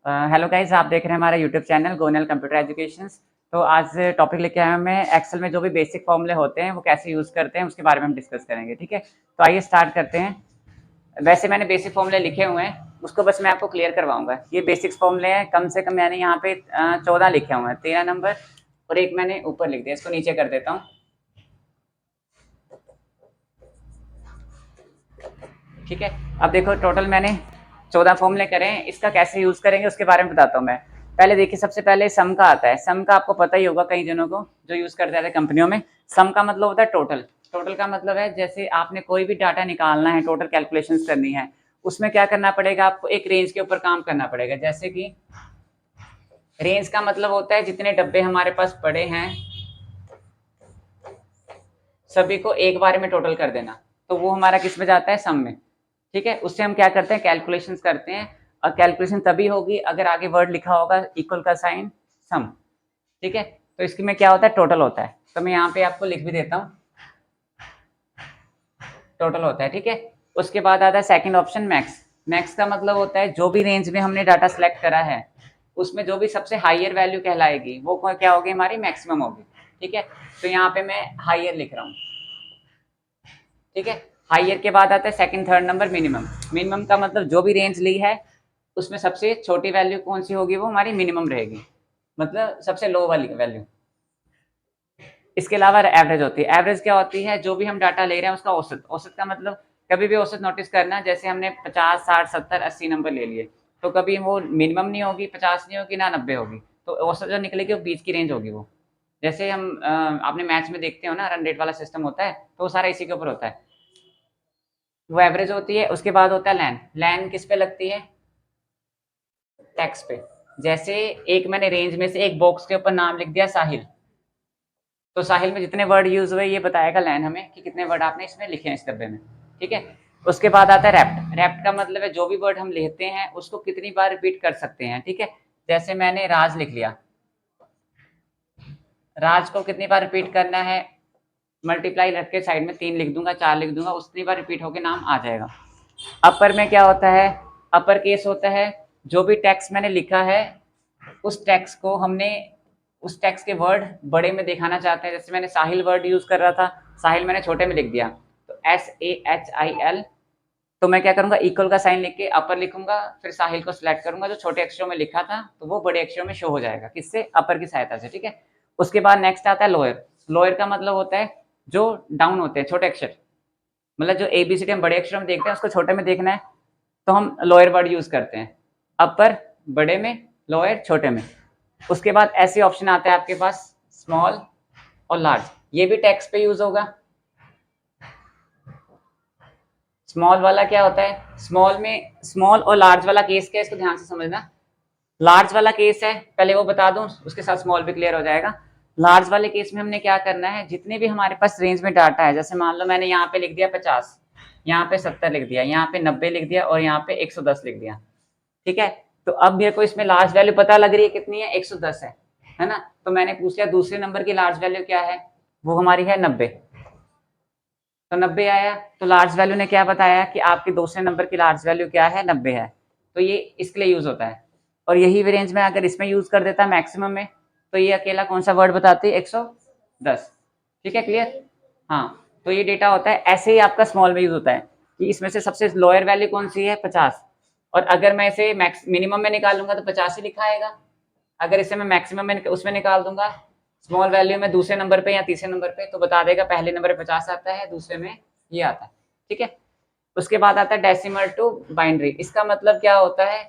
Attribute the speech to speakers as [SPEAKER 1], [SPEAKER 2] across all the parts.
[SPEAKER 1] Hello guys, आप देख रहे हैं हमारा यूट्यूब चैनल गोनल कंप्यूटर एजुकेशंस। तो आज टॉपिक लेके आया हूं मैं, एक्सेल में जो भी बेसिक फॉर्मूले होते हैं वो कैसे यूज़ करते हैं उसके बारे में हम डिस्कस करेंगे। ठीक है, तो आइए स्टार्ट करते हैं। वैसे मैंने बेसिक फॉर्मूले लिखे हुए हैं, उसको बस मैं आपको क्लियर करवाऊंगा। ये बेसिक्स फॉर्मूले हैं, कम से कम मैंने यहाँ पे 14 लिखे हुए हैं, 13 नंबर और एक मैंने ऊपर लिख दिया। इसको नीचे कर देता हूँ। ठीक है, अब देखो टोटल मैंने 14 फॉर्मूले करे हैं। इसका कैसे यूज करेंगे उसके बारे में बताता हूँ मैं। पहले देखिए, सबसे पहले सम का आता है। सम का आपको पता ही होगा, कई जनों को जो यूज करते हैं कंपनियों में। सम का मतलब होता है टोटल। टोटल का मतलब है जैसे आपने कोई भी डाटा निकालना है, टोटल कैलकुलेशंस करनी है, उसमें क्या करना पड़ेगा आपको, एक रेंज के ऊपर काम करना पड़ेगा। जैसे कि रेंज का मतलब होता है जितने डब्बे हमारे पास पड़े हैं सभी को एक बार में टोटल कर देना, तो वो हमारा किस में जाता है, सम में। ठीक है, उससे हम क्या करते हैं, कैलकुलेशंस करते हैं। और कैलकुलेशन तभी होगी अगर आगे वर्ड लिखा होगा इक्वल का साइन, सम। ठीक है, तो इसकी में क्या होता है, टोटल होता है। तो मैं यहाँ पे आपको लिख भी देता हूँ, टोटल होता है। ठीक है, उसके बाद आता है सेकंड ऑप्शन, मैक्स। मैक्स का मतलब होता है जो भी रेंज में हमने डाटा सेलेक्ट करा है उसमें जो भी सबसे हाईयर वैल्यू कहलाएगी वो क्या होगी, हमारी मैक्सिमम होगी। ठीक है, तो यहाँ पे मैं हाईयर लिख रहा हूँ। ठीक है, हाईयर के बाद आता है second third number, minimum. Minimum का मतलब जो भी रेंज ली है उसमें सबसे छोटी वैल्यू कौन सी होगी, वो हमारी मिनिमम रहेगी, मतलब सबसे लो वाली वैल्यू। इसके अलावा एवरेज होती है। एवरेज क्या होती है, जो भी हम डाटा ले रहे हैं उसका औसत। औसत का मतलब कभी भी औसत नोटिस करना, जैसे हमने 50 60 70 80 नंबर ले लिए, तो कभी वो मिनिमम नहीं होगी, 50 नहीं होगी, ना 90 होगी। तो औसत जो निकलेगी वो बीच की रेंज होगी वो। जैसे हम आपने मैच में देखते हो ना, रन रेट वाला सिस्टम होता है, तो वो सारा इसी के ऊपर होता है। वो एवरेज होती है। उसके बाद होता है लैन। लैन किस पे लगती है, टैक्स पे। जैसे एक मैंने रेंज में से एक बॉक्स के ऊपर नाम लिख दिया साहिल, तो साहिल में जितने वर्ड यूज हुए ये बताएगा लैन हमें कि कितने वर्ड आपने इसमें लिखे हैं इस डब्बे में। ठीक है, उसके बाद आता है रैप्ट। रैप्ट का मतलब है जो भी वर्ड हम लेते हैं उसको कितनी बार रिपीट कर सकते हैं। ठीक है, जैसे मैंने राज लिख लिया, राज को कितनी बार रिपीट करना है, मल्टीप्लाई रख के साइड में 3 लिख दूंगा, 4 लिख दूंगा, उतनी बार रिपीट होकर नाम आ जाएगा। अपर में क्या होता है, अपर केस होता है जो भी टेक्स्ट मैंने लिखा है उस टेक्स्ट को हमने, उस टेक्स्ट के वर्ड बड़े में दिखाना चाहते हैं। जैसे मैंने साहिल वर्ड यूज कर रहा था, साहिल मैंने छोटे में लिख दिया, तो SAHIL। तो मैं क्या करूंगा, इक्वल का साइन लिख के अपर लिखूंगा, फिर साहिल को सिलेक्ट करूंगा, जो छोटे अक्षरों में लिखा था तो वो बड़े अक्षरों में शो हो जाएगा, किससे, अपर की सहायता से। ठीक है, उसके बाद नेक्स्ट आता है लोअर। लोअर का मतलब होता है जो डाउन होते हैं, छोटे अक्षर। मतलब जो ABCD हम बड़े अक्षरों में देखते हैं उसको छोटे में देखना है तो हम लोअर वर्ड यूज करते हैं। अपर बड़े में, लोअर छोटे में। उसके बाद ऐसे ऑप्शन आता है आपके पास, स्मॉल और लार्ज। ये भी टेक्स्ट पे यूज होगा। स्मॉल वाला क्या होता है, स्मॉल में, स्मॉल और लार्ज वाला केस क्या है, इसको ध्यान से समझना। लार्ज वाला केस है, पहले वो बता दूं, उसके साथ स्मॉल भी क्लियर हो जाएगा। लार्ज वाले केस में हमने क्या करना है, जितने भी हमारे पास रेंज में डाटा है, जैसे मान लो मैंने यहाँ पे लिख दिया 50, यहाँ पे 70 लिख दिया, यहाँ पे 90 लिख दिया और यहाँ पे 110 लिख दिया। ठीक है, तो अब मेरे को इसमें लार्ज वैल्यू पता लग रही है, कितनी है, 110 है ना। तो मैंने पूछ लिया दूसरे नंबर की लार्ज वैल्यू क्या है, वो हमारी है 90। तो 90 आया, तो लार्ज वैल्यू ने क्या बताया कि आपके दूसरे नंबर की लार्ज वैल्यू क्या है, 90 है। तो ये इसके लिए यूज होता है। और यही रेंज में अगर इसमें यूज कर देता है मैक्सिमम में, तो ये अकेला कौन सा वर्ड बताती है, 110। ठीक है, क्लियर। हाँ, तो ये डेटा होता है। ऐसे ही आपका स्मॉल में यूज होता है कि इसमें से सबसे लोअर वैल्यू कौन सी है, 50। और अगर मैं इसे मैक्स मिनिमम में निकालूंगा तो 50 ही लिखा आएगा। अगर इसे मैं मैक्सिमम में उसमें निकाल दूंगा, स्मॉल वैल्यू में दूसरे नंबर पे या तीसरे नंबर पे, तो बता देगा पहले नंबर पे 50 आता है, दूसरे में ये आता है। ठीक है, उसके बाद आता है डेसिमल टू बाइनरी। इसका मतलब क्या होता है,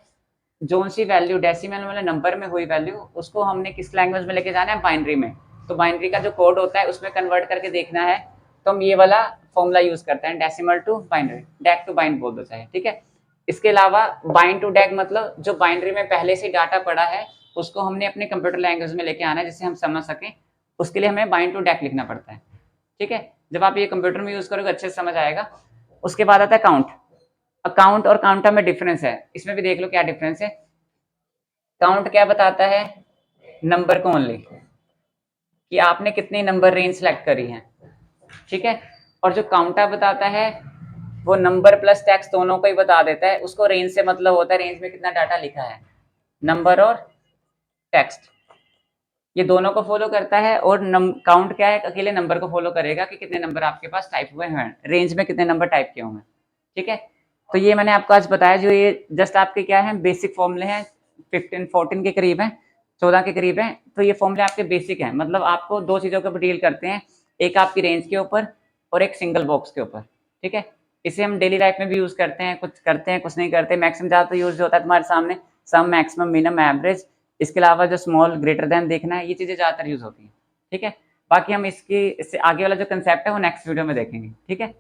[SPEAKER 1] जो सी वैल्यू डेसिमल वाले नंबर में हुई वैल्यू उसको हमने किस लैंग्वेज में लेके जाना है, बाइनरी में। तो बाइनरी का जो कोड होता है उसमें कन्वर्ट करके देखना है, तो हम ये वाला फॉर्मूला यूज करते हैं, decimal to binary, dec to bin बोल दो चाहे। ठीक है, इसके अलावा बाइंड टू डैक मतलब जो बाइनरी में पहले से डाटा पड़ा है उसको हमने अपने कंप्यूटर लैंग्वेज में लेके आना है जिससे हम समझ सकें। उसके लिए हमें बाइंड टू डैक लिखना पड़ता है। ठीक है, जब आप ये कंप्यूटर में यूज करोगे अच्छे से समझ आएगा। उसके बाद आता है काउंट। अकाउंट और काउंटर में डिफरेंस है, इसमें भी देख लो क्या डिफरेंस है। काउंट क्या बताता है, नंबर को ओनली, कि आपने कितनी नंबर रेंज सेलेक्ट करी है। ठीक है, और जो काउंटर बताता है वो नंबर प्लस टेक्स्ट दोनों को ही बता देता है। उसको रेंज से मतलब होता है रेंज में कितना डाटा लिखा है। नंबर और टेक्स्ट, ये दोनों को फॉलो करता है। और काउंट क्या है, अकेले नंबर को फॉलो करेगा कि कितने नंबर आपके पास टाइप हुए हैं, रेंज में कितने नंबर टाइप किए हुए हैं। ठीक है, तो ये मैंने आपको आज बताया, जो ये जस्ट आपके क्या है बेसिक फॉर्मूले हैं, 14 के करीब हैं, 14 के करीब हैं। तो ये फॉर्मूले आपके बेसिक हैं, मतलब आपको दो चीजों के ऊपर डील करते हैं, एक आपकी रेंज के ऊपर और एक सिंगल बॉक्स के ऊपर। ठीक है, इसे हम डेली लाइफ में भी यूज करते हैं, कुछ करते हैं कुछ नहीं करते। मैक्सिमम ज्यादातर यूज होता है तुम्हारे सामने सम, मैक्सिमम, मिनिमम, एवरेज। इसके अलावा जो स्मॉल, ग्रेटर देन देखना है, ये चीजें ज्यादातर यूज होती हैं। ठीक है, बाकी हम इससे आगे वाला जो कंसेप्ट है वो नेक्स्ट वीडियो में देखेंगे। ठीक है।